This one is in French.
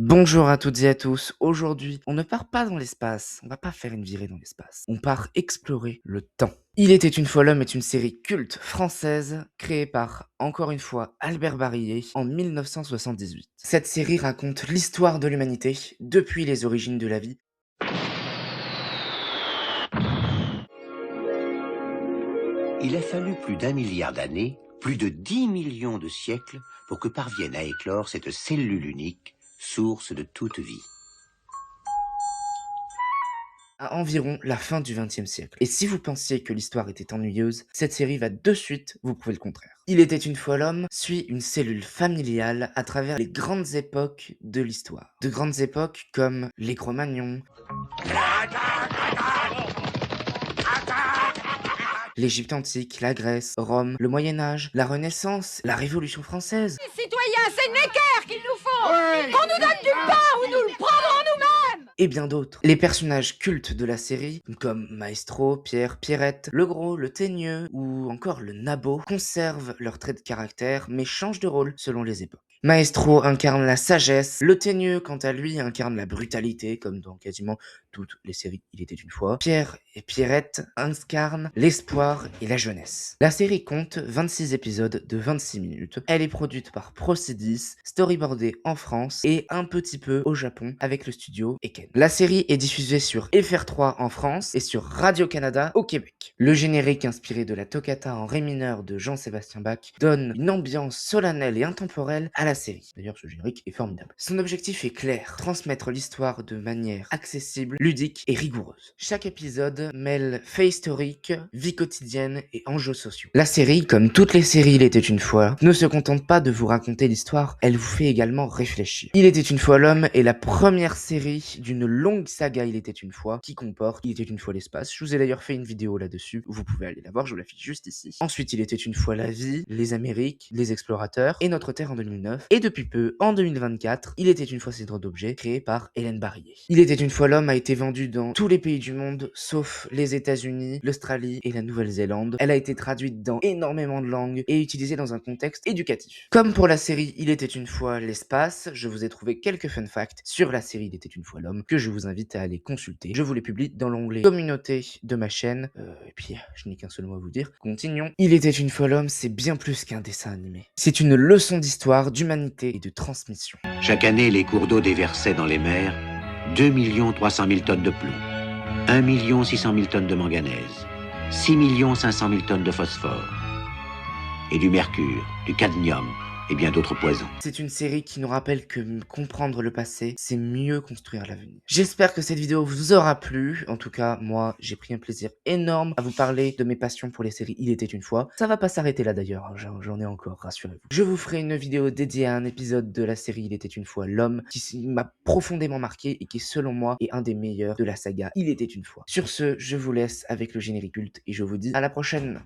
Bonjour à toutes et à tous. Aujourd'hui, on ne part pas dans l'espace. On va pas faire une virée dans l'espace. On part explorer le temps. Il était une fois l'homme est une série culte française créée par, encore une fois, Albert Barillet en 1978. Cette série raconte l'histoire de l'humanité depuis les origines de la vie. Il a fallu plus d'1 milliard d'années, plus de 10 millions de siècles, pour que parvienne à éclore cette cellule unique, source de toute vie. À environ la fin du XXe siècle. Et si vous pensiez que l'histoire était ennuyeuse, cette série va de suite vous prouver le contraire. Il était une fois l'homme suit une cellule familiale à travers les grandes époques de l'histoire. De grandes époques comme les Cro-Magnons, l'Égypte antique, la Grèce, Rome, le Moyen-Âge, la Renaissance, la Révolution française. Les citoyens, c'est Necker qu'il nous faut. Qu'on nous donne du pain ou nous le prendrons nous-mêmes. Et bien d'autres. Les personnages cultes de la série, comme Maestro, Pierre, Pierrette, le Gros, le Teigneux ou encore le Nabot, conservent leurs traits de caractère mais changent de rôle selon les époques. Maestro incarne la sagesse, le Teigneux quant à lui incarne la brutalité comme dans quasiment toutes les séries Il était une fois. Pierre et Pierrette incarnent l'espoir et la jeunesse. La série compte 26 épisodes de 26 minutes. Elle est produite par Procedis, storyboardée en France et un petit peu au Japon avec le studio Eken. La série est diffusée sur FR3 en France et sur Radio-Canada au Québec. Le générique inspiré de la toccata en ré mineur de Jean-Sébastien Bach donne une ambiance solennelle et intemporelle à la série. D'ailleurs, ce générique est formidable. Son objectif est clair, transmettre l'histoire de manière accessible, ludique et rigoureuse. Chaque épisode mêle faits historiques, vie quotidienne et enjeux sociaux. La série, comme toutes les séries Il était une fois, ne se contente pas de vous raconter l'histoire, elle vous fait également réfléchir. Il était une fois l'homme est la première série d'une longue saga Il était une fois qui comporte Il était une fois l'espace. Je vous ai d'ailleurs fait une vidéo là-dessus, vous pouvez aller la voir, je vous l'affiche juste ici. Ensuite, Il était une fois la vie, les Amériques, les explorateurs et notre Terre en 2009. Et depuis peu, en 2024, Il était une fois ces droits d'objet créé par Hélène Barillet. Il était une fois l'homme a été vendu dans tous les pays du monde, sauf les États-Unis, l'Australie et la Nouvelle-Zélande. Elle a été traduite dans énormément de langues et utilisée dans un contexte éducatif. Comme pour la série Il était une fois l'espace, je vous ai trouvé quelques fun facts sur la série Il était une fois l'homme que je vous invite à aller consulter. Je vous les publie dans l'onglet communauté de ma chaîne. Et puis, je n'ai qu'un seul mot à vous dire. Continuons. Il était une fois l'homme, c'est bien plus qu'un dessin animé. C'est une leçon d'histoire, d'humanité et de transmission. Chaque année, les cours d'eau déversaient dans les mers 2 300 000 tonnes de plomb, 1 600 000 tonnes de manganèse, 6 500 000 tonnes de phosphore, et du mercure, du cadmium, et bien d'autres poisons. C'est une série qui nous rappelle que comprendre le passé, c'est mieux construire l'avenir. J'espère que cette vidéo vous aura plu. En tout cas, moi, j'ai pris un plaisir énorme à vous parler de mes passions pour les séries Il était une fois. Ça va pas s'arrêter là d'ailleurs, hein, j'en ai encore, rassurez-vous. Je vous ferai une vidéo dédiée à un épisode de la série Il était une fois l'homme qui m'a profondément marqué et qui, selon moi, est un des meilleurs de la saga Il était une fois. Sur ce, je vous laisse avec le générique culte et je vous dis à la prochaine.